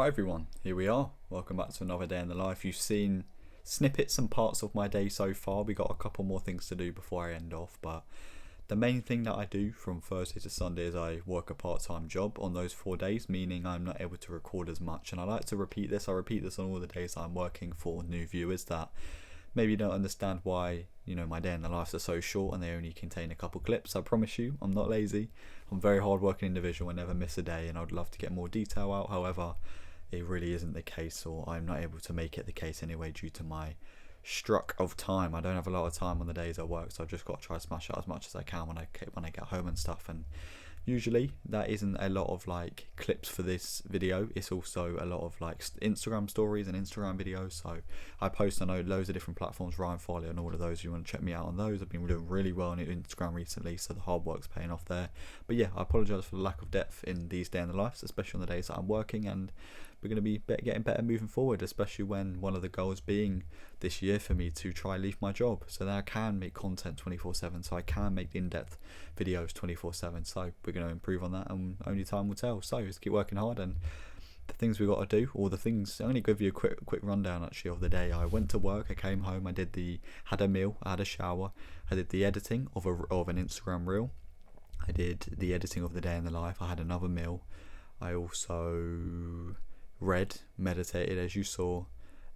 Right everyone, here we are. Welcome back to another day in the life. You've seen snippets and parts of my day so far. We got a couple more things to do before I end off, but the main thing that I do from Thursday to Sunday is I work a part-time job on those 4 days, meaning I'm not able to record as much. And I like to repeat this. I repeat this on all the days I'm working for new viewers that maybe don't understand why, my day in the lives are so short and they only contain a couple clips. I promise you, I'm not lazy. I'm a very hard-working individual. I never miss a day, and I'd love to get more detail out. However, it really isn't the case, or I'm not able to make it the case anyway due to my struck of time. I don't have a lot of time on the days I work, so I've just got to try to smash out as much as I can when I get home and stuff. And usually that isn't a lot of like clips for this video. It's also a lot of like Instagram stories and Instagram videos. So I post on loads of different platforms. Ryan Farley on all of those. If you want to check me out on those, I've been doing really well on Instagram recently, so the hard work's paying off there. But yeah, I apologise for the lack of depth in these day in the lives, especially on the days that I'm working, and we're going to be getting better moving forward, especially when one of the goals being this year for me to try leave my job so that I can make content 24/7, so I can make in-depth videos 24/7. So we're going to improve on that, and only time will tell. So just keep working hard, and the things we got to do, or the things, I'm going to give you a quick rundown actually of the day. I went to work, I came home, I had a meal, I had a shower, I did the editing of an Instagram reel, I did the editing of the day in the life, I had another meal, I also read, meditated as you saw.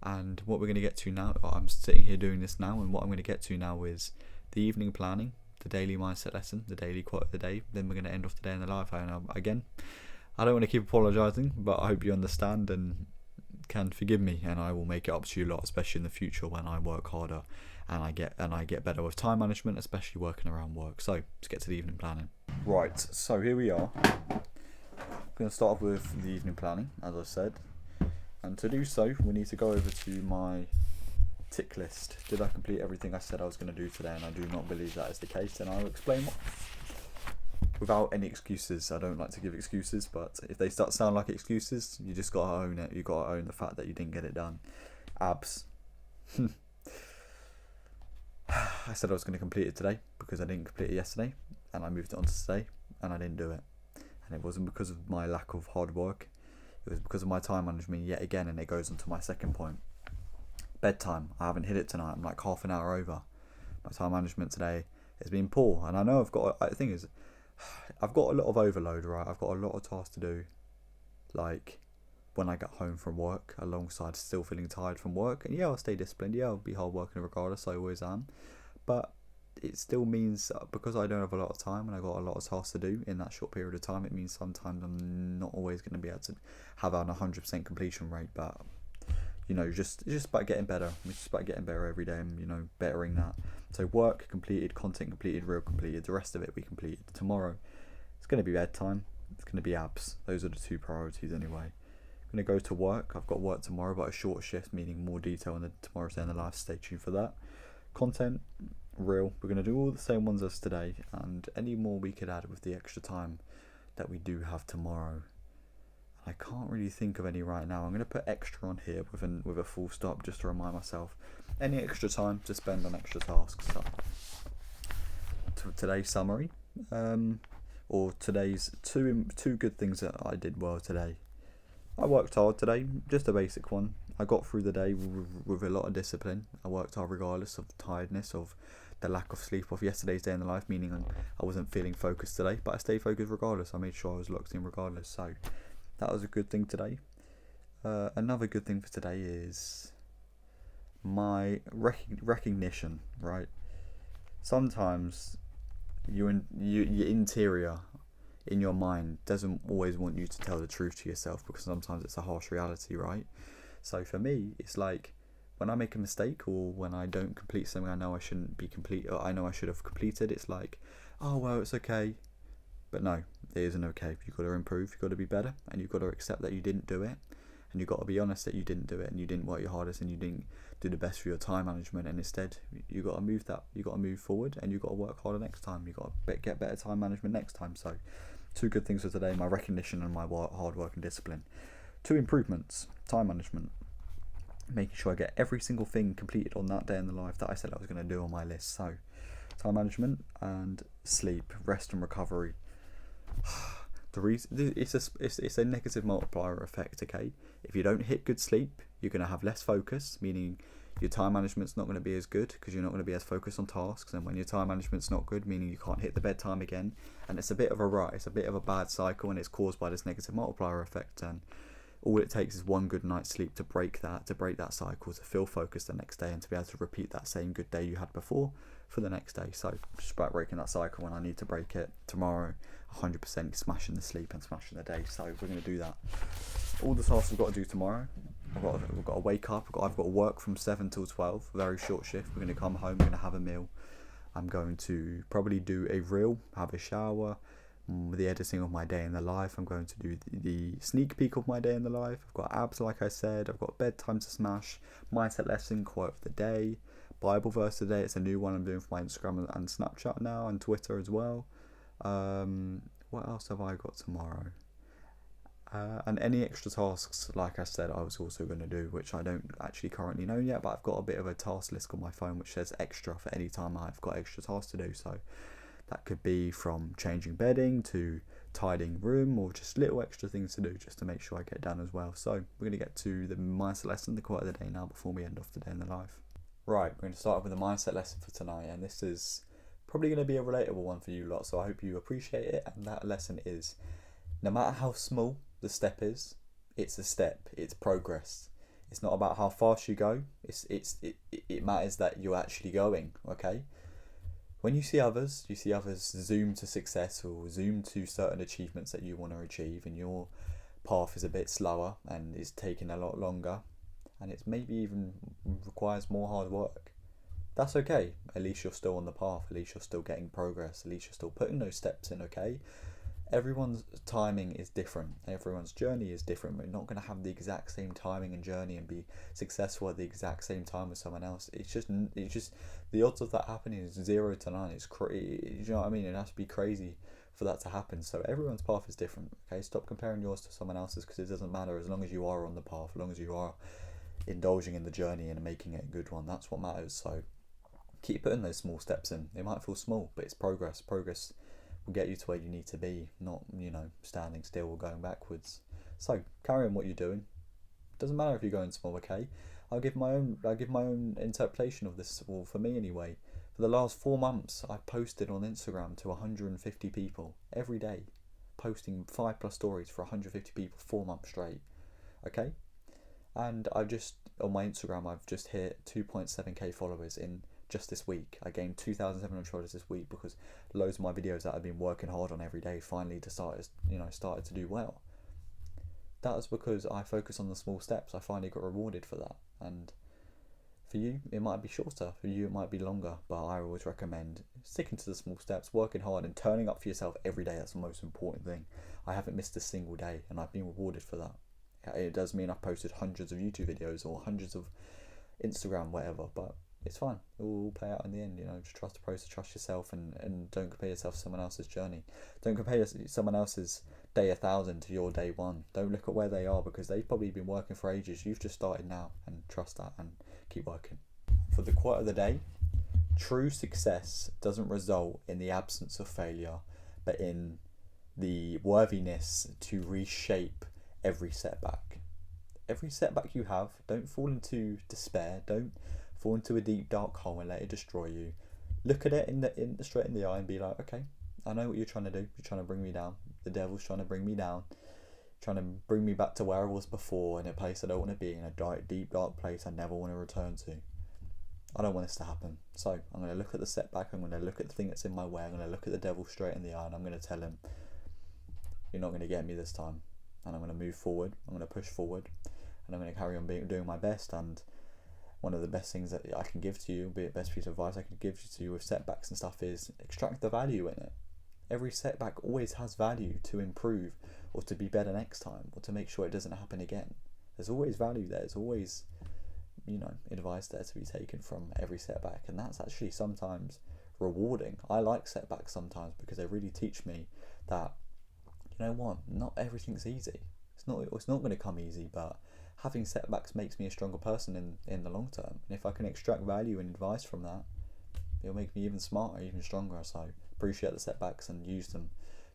And what we're going to get to now, I'm sitting here doing this now, and what I'm going to get to now is the evening planning, the daily mindset lesson, the daily quote of the day. Then we're going to end off the day in the life. And again, I don't want to keep apologising, but I hope you understand and can forgive me, and I will make it up to you a lot, especially in the future when I work harder and I get better with time management, especially working around work. So let's get to the evening planning. Right, so here we are. I'm going to start off with the evening planning, as I said, and to do so we need to go over to my tick list. Did I complete everything I said I was going to do today? And I do not believe that is the case, and I'll explain what, without any excuses. I don't like to give excuses, but if they start to sound like excuses, you just got to own it. You got to own the fact that you didn't get it done. Abs. I said I was going to complete it today because I didn't complete it yesterday, and I moved it on to today, and I didn't do it. And it wasn't because of my lack of hard work, it was because of my time management yet again. And it goes on to my second point. Bedtime. I haven't hit it tonight. I'm like half an hour over. My time management today has been poor, and I know I've got a lot of overload, right? I've got a lot of tasks to do, like when I get home from work, alongside still feeling tired from work. And yeah, I'll stay disciplined, yeah, I'll be hard working regardless, I always am, but it still means, because I don't have a lot of time and I got a lot of tasks to do in that short period of time, it means sometimes I'm not always going to be able to have an 100% completion rate. But it's just about getting better. It's just about getting better every day and bettering that. So work completed, content completed, reel completed, the rest of it we completed. Tomorrow it's going to be bedtime, it's going to be abs. Those are the two priorities anyway. I'm going to go to work. I've got work tomorrow, but a short shift, meaning more detail in tomorrow's day in the life. Stay tuned for that. Content, reel, we're going to do all the same ones as today, and any more we could add with the extra time that we do have tomorrow. I can't really think of any right now. I'm going to put extra on here with a full stop just to remind myself any extra time to spend on extra tasks. So today's summary, or today's two good things that I did well today. I worked hard today, just a basic one. I got through the day with a lot of discipline. I worked hard regardless of the tiredness, of the lack of sleep of yesterday's day in the life, meaning I wasn't feeling focused today, but I stayed focused regardless. I made sure I was locked in regardless. So that was a good thing today. Another good thing for today is my recognition, right? Sometimes your interior in your mind doesn't always want you to tell the truth to yourself, because sometimes it's a harsh reality, right? So for me, it's like when I make a mistake, or when I don't complete something I know I shouldn't be complete, or I know I should have completed, it's like, oh well, it's okay. But no, it isn't okay. You've got to improve, you've got to be better, and you've got to accept that you didn't do it, and you've got to be honest that you didn't do it, and you didn't work your hardest, and you didn't do the best for your time management, and instead you got to move forward, and you've got to work harder next time. You've got to get better time management next time. So two good things for today: my recognition and my hard work and discipline. Two improvements: time management, making sure I get every single thing completed on that day in the life that I said I was going to do on my list. So time management and sleep, rest and recovery. The reason it's a negative multiplier effect. Okay, if you don't hit good sleep, you're going to have less focus, meaning your time management's not going to be as good because you're not going to be as focused on tasks. And when your time management's not good, meaning you can't hit the bedtime again, and it's a bit of a rut. It's a bit of a bad cycle, and it's caused by this negative multiplier effect. And all it takes is one good night's sleep to break that cycle, to feel focused the next day, and to be able to repeat that same good day you had before for the next day. So just about breaking that cycle when I need to break it. Tomorrow, 100% smashing the sleep and smashing the day. So we're going to do that. All the tasks we've got to do tomorrow. We've got to wake up. I've got to work from 7 till 12. Very short shift. We're going to come home. We're going to have a meal. I'm going to probably do a reel, have a shower, the editing of my day in the life. I'm going to do the sneak peek of my day in the life. I've got abs, like I said. I've got bedtime to smash, mindset lesson, quote of the day, Bible verse today. It's a new one I'm doing for my Instagram and Snapchat now, and Twitter as well. What else have I got tomorrow? And any extra tasks, like I said, I was also going to do, which I don't actually currently know yet, but I've got a bit of a task list on my phone which says extra for any time I've got extra tasks to do. So that could be from changing bedding to tidying room, or just little extra things to do just to make sure I get done as well. So we're going to get to the mindset lesson, the quote of the day now, before we end off the day in the life. Right, we're going to start off with the mindset lesson for tonight, and this is probably going to be a relatable one for you lot, so I hope you appreciate it. And that lesson is, no matter how small the step is, it's a step, it's progress. It's not about how fast you go, it matters that you're actually going, okay? When you see others zoom to success or zoom to certain achievements that you want to achieve, and your path is a bit slower and is taking a lot longer, and it's maybe even requires more hard work, that's okay. At least you're still on the path, at least you're still getting progress, at least you're still putting those steps in, okay? Everyone's timing is different, everyone's journey is different. We're not going to have the exact same timing and journey and be successful at the exact same time as someone else. It's just the odds of that happening is 0 to 9. It's crazy, you know what I mean? It has to be crazy for that to happen. So everyone's path is different, okay? Stop comparing yours to someone else's, because it doesn't matter. As long as you are on the path, as long as you are indulging in the journey and making it a good one, that's what matters. So keep putting those small steps in. They might feel small, but it's progress. Progress will get you to where you need to be, not, you know, standing still or going backwards. So carry on what you're doing. Doesn't matter if you're going small, okay? I'll give my own interpretation of this. Well, for me anyway, for the last 4 months, I've posted on Instagram to 150 people every day, posting 5+ stories for 150 people 4 months straight, okay? And on my Instagram, I've just hit 2.7k followers in just this week. I gained 2,700 followers this week because loads of my videos that I've been working hard on every day finally started to do well. That was because I focus on the small steps. I finally got rewarded for that. And for you, it might be shorter. For you, it might be longer. But I always recommend sticking to the small steps, working hard, and turning up for yourself every day. That's the most important thing. I haven't missed a single day, and I've been rewarded for that. It does mean I've posted hundreds of YouTube videos or hundreds of Instagram, whatever, but it's fine. It will all pay out in the end, you know. Just trust the process, trust yourself, and don't compare yourself to someone else's journey. Don't compare someone else's day 1,000 to your day 1. Don't look at where they are, because they've probably been working for ages. You've just started now, and trust that and keep working. For the quote of the day, true success doesn't result in the absence of failure, but in the worthiness to reshape every setback. Every setback you have, don't fall into despair. Don't fall into a deep dark hole and let it destroy you. Look at it straight in the eye and be like, okay, I know what you're trying to do. You're trying to bring me down. The devil's trying to bring me down, trying to bring me back to where I was before, in a place I don't want to be, in a deep dark place I never want to return to. I don't want this to happen. So I'm going to look at the setback. I'm going to look at the thing that's in my way. I'm going to look at the devil straight in the eye, and I'm going to tell him, you're not going to get me this time. And I'm going to move forward. I'm going to push forward, and I'm going to carry on doing my best. And one of the best things that I can give to you, be the best piece of advice I can give to you with setbacks and stuff, is extract the value in it. Every setback always has value to improve, or to be better next time, or to make sure it doesn't happen again. There's always value there. There's always, advice there to be taken from every setback, and that's actually sometimes rewarding. I like setbacks sometimes because they really teach me that, you know what, not everything's easy. It's not going to come easy, but having setbacks makes me a stronger person in the long term. And if I can extract value and advice from that, it'll make me even smarter, even stronger. So appreciate the setbacks and use them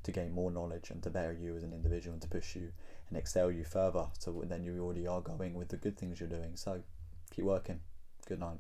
to gain more knowledge and to better you as an individual and to push you and excel you further, so then you already are going with the good things you're doing. So keep working. Good night.